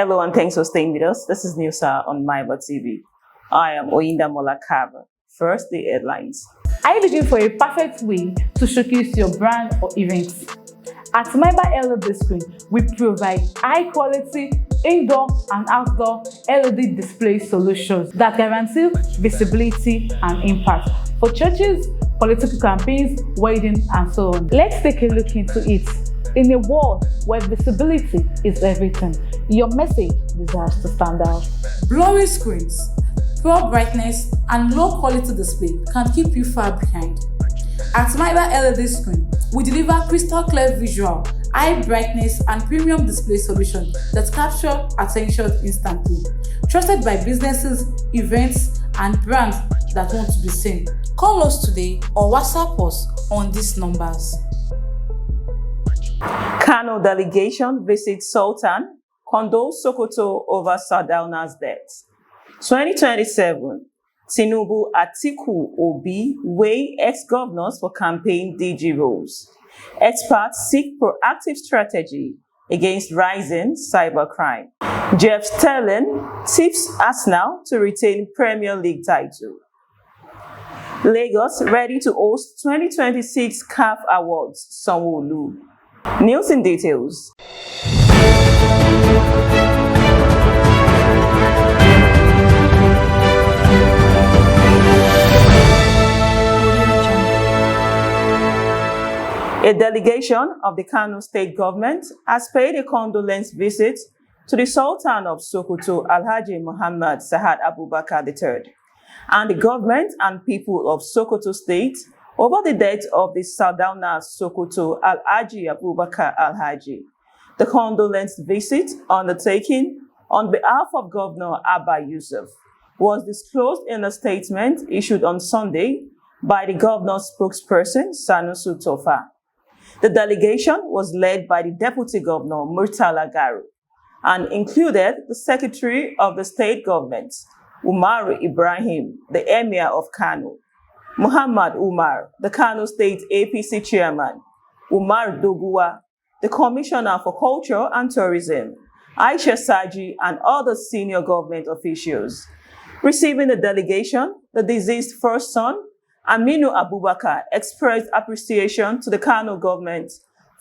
Hello and thanks for staying with us. This is Newsa on MYBA TV. I am Oyindamola Carver. First, the headlines. Are you looking for a perfect way to showcase your brand or event? At MYBA LED Screen, we provide high-quality indoor and outdoor LED display solutions that guarantee visibility and impact for churches, political campaigns, weddings, and so on. Let's take a look into it. In a world where visibility is everything, your message deserves to stand out. Blurry screens, poor brightness, and low quality display can keep you far behind. At MYBA LED Screen, we deliver crystal clear visual, high brightness, and premium display solutions that capture attention instantly. Trusted by businesses, events, and brands that want to be seen. Call us today or WhatsApp us on these numbers. Kano delegation visits Sultan, condoles Sokoto over Sardauna's death. 2027, Tinubu, Atiku, Obi weigh ex-governors for campaign DG roles. Experts seek proactive strategy against rising cybercrime. Jeff Sterling tips Arsenal to retain Premier League title. Lagos ready to host 2026 CAF Awards, Sanwo-Olu. News in details. A delegation of the Kano state government has paid a condolence visit to the Sultan of Sokoto, Alhaji Muhammad Sa'ad Abubakar III, and the government and people of Sokoto state over the death of the Sardauna Sokoto Alhaji Abubakar Alhaji. The condolence visit, undertaken on behalf of Governor Abba Yusuf, was disclosed in a statement issued on Sunday by the governor's spokesperson, Sanusi Tofa. The delegation was led by the Deputy Governor Murtala Garu and included the Secretary of the State Government, Umar Ibrahim, the Emir of Kano, Muhammad Umar, the Kano State APC Chairman, Umar Doguwa, the Commissioner for Culture and Tourism, Aisha Saji, and other senior government officials. Receiving the delegation, the deceased first son, Aminu Abubakar, expressed appreciation to the Kano government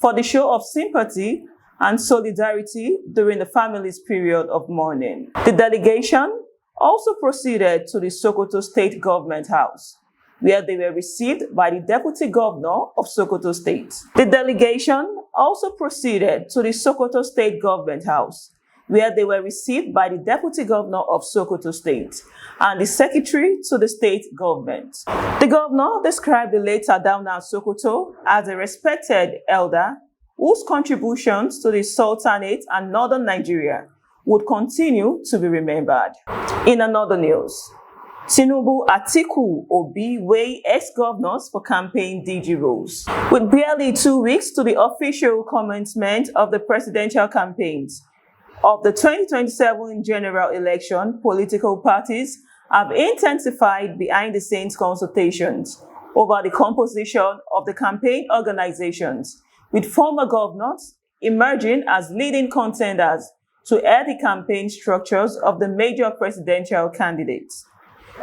for the show of sympathy and solidarity during the family's period of mourning. The delegation also proceeded to the Sokoto State Government House, where they were received by the Deputy Governor of Sokoto State. The delegation also proceeded to the Sokoto State Government House, where they were received by the Deputy Governor of Sokoto State and the Secretary to the State Government. The governor described the late Sardauna Sokoto as a respected elder whose contributions to the Sultanate and Northern Nigeria would continue to be remembered. In another news, Tinubu, Atiku, Obi weigh ex-governors for campaign DG roles. With barely 2 weeks to the official commencement of the presidential campaigns of the 2027 general election, political parties have intensified behind-the-scenes consultations over the composition of the campaign organizations, with former governors emerging as leading contenders to head the campaign structures of the major presidential candidates.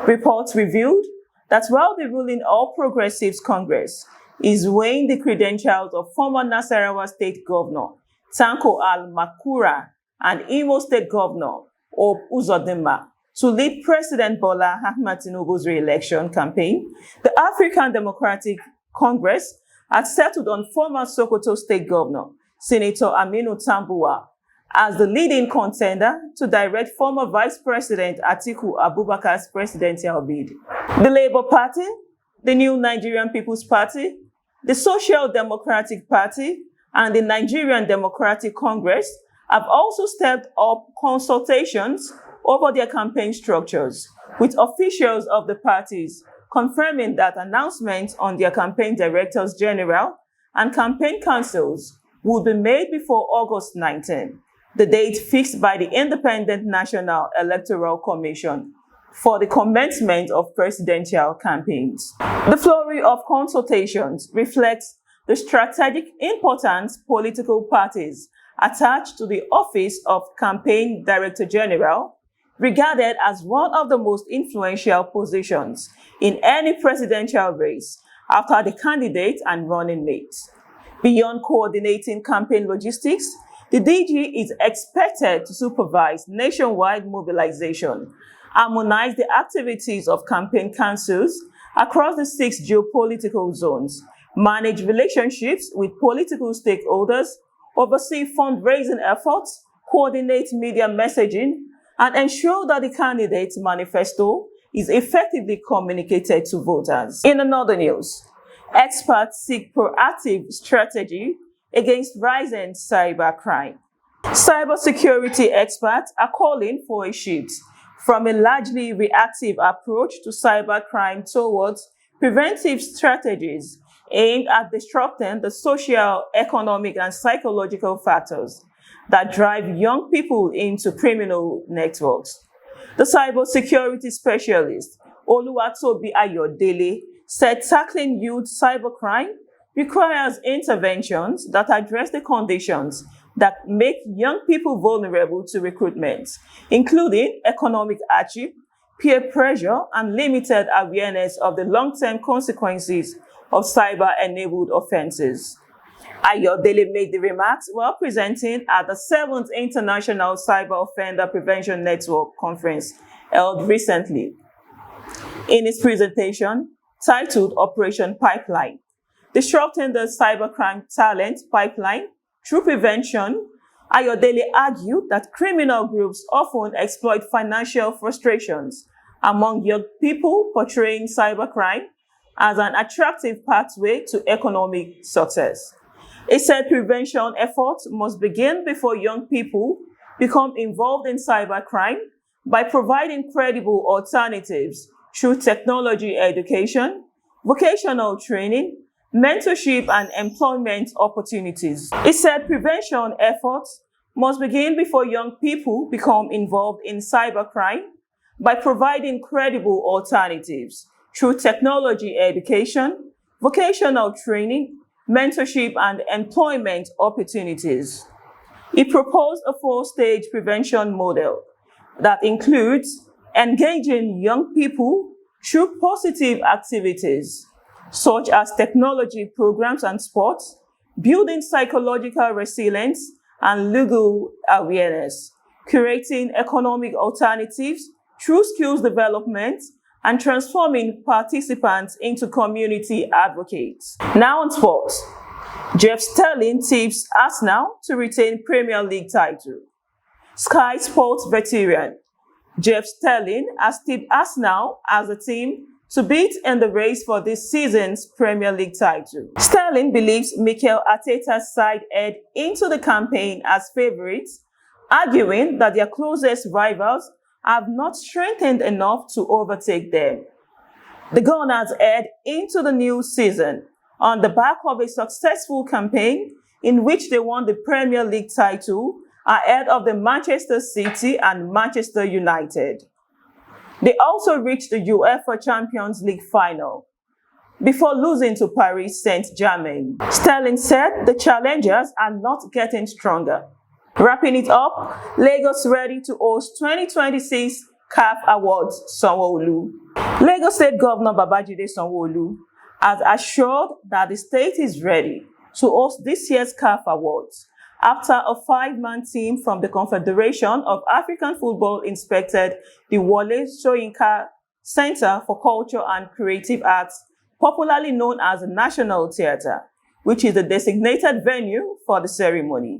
Reports revealed that while the ruling All Progressives Congress is weighing the credentials of former Nasarawa State Governor Tanko Al-Makura and Imo State Governor Hope Uzodinma to lead President Bola Ahmed Tinubu's re-election campaign, the African Democratic Congress had settled on former Sokoto State Governor Senator Aminu Tambuwa as the leading contender to direct former Vice President Atiku Abubakar's presidential bid. The Labour Party, the New Nigerian People's Party, the Social Democratic Party, and the Nigerian Democratic Congress have also stepped up consultations over their campaign structures, with officials of the parties confirming that announcements on their campaign directors general and campaign councils would be made before August 19, the date fixed by the Independent National Electoral Commission for the commencement of presidential campaigns. The flurry of consultations reflects the strategic importance political parties attached to the office of Campaign Director General, regarded as one of the most influential positions in any presidential race after the candidate and running mate. Beyond coordinating campaign logistics, the DG is expected to supervise nationwide mobilization, harmonize the activities of campaign councils across the 6 geopolitical zones, manage relationships with political stakeholders, oversee fundraising efforts, coordinate media messaging, and ensure that the candidate's manifesto is effectively communicated to voters. In another news, experts seek proactive strategy against rising cybercrime. Cybersecurity experts are calling for a shift from a largely reactive approach to cybercrime towards preventive strategies aimed at disrupting the social, economic, and psychological factors that drive young people into criminal networks. The cybersecurity specialist, Oluwatobi Ayodele, said tackling youth cybercrime requires interventions that address the conditions that make young people vulnerable to recruitment, including economic hardship, peer pressure, and limited awareness of the long-term consequences of cyber-enabled offenses. Ayodele made the remarks while presenting at the 7th International Cyber Offender Prevention Network Conference held recently. In his presentation, titled Operation Pipeline, Disrupting the Cybercrime Talent Pipeline Through Prevention, Ayodele argued that criminal groups often exploit financial frustrations among young people, portraying cybercrime as an attractive pathway to economic success. He said prevention efforts must begin before young people become involved in cybercrime by providing credible alternatives through technology education, vocational training, mentorship, and employment opportunities. He said prevention efforts must begin before young people become involved in cybercrime by providing credible alternatives through technology education, vocational training, mentorship, and employment opportunities. He proposed a 4-stage prevention model that includes engaging young people through positive activities, such as technology programs and sports, building psychological resilience and legal awareness, creating economic alternatives through skills development, and transforming participants into community advocates. Now on sports, Jeff Sterling tips Arsenal to retain Premier League title. Sky Sports veteran Jeff Sterling has tipped Arsenal as a team to beat in the race for this season's Premier League title. Sterling believes Mikel Arteta's side head into the campaign as favourites, arguing that their closest rivals have not strengthened enough to overtake them. The Gunners head into the new season on the back of a successful campaign in which they won the Premier League title ahead of the Manchester City and Manchester United. They also reached the UEFA Champions League final before losing to Paris Saint-Germain. Sterling said the challengers are not getting stronger. Wrapping it up, Lagos ready to host 2026 CAF Awards Sanwo-Olu. Lagos State Governor Babajide Sanwo-Olu has assured that the state is ready to host this year's CAF Awards after a 5-man team from the Confederation of African Football inspected the Wole Soyinka Center for Culture and Creative Arts, popularly known as the National Theatre, which is the designated venue for the ceremony.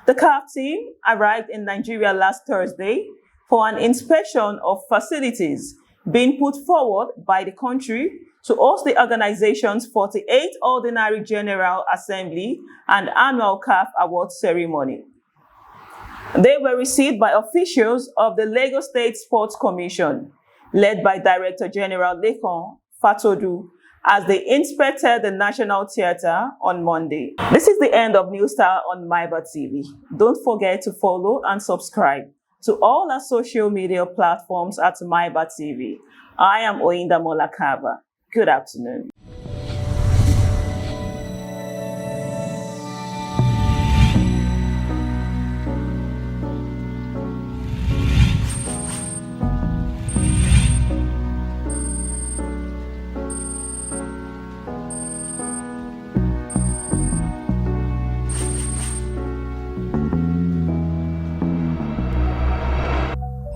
The CAF team arrived in Nigeria last Thursday for an inspection of facilities being put forward by the country to host the organization's 48th Ordinary General Assembly and annual CAF Awards ceremony. They were received by officials of the Lagos State Sports Commission, led by Director General Lekan Fatodu, as they inspected the National Theatre on Monday. This is the end of New Star on MYBA TV. Don't forget to follow and subscribe to all our social media platforms at MYBA TV. I am Oyindamola Carver. Good afternoon.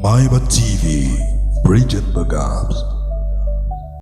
MYBA TV, bridging the gaps.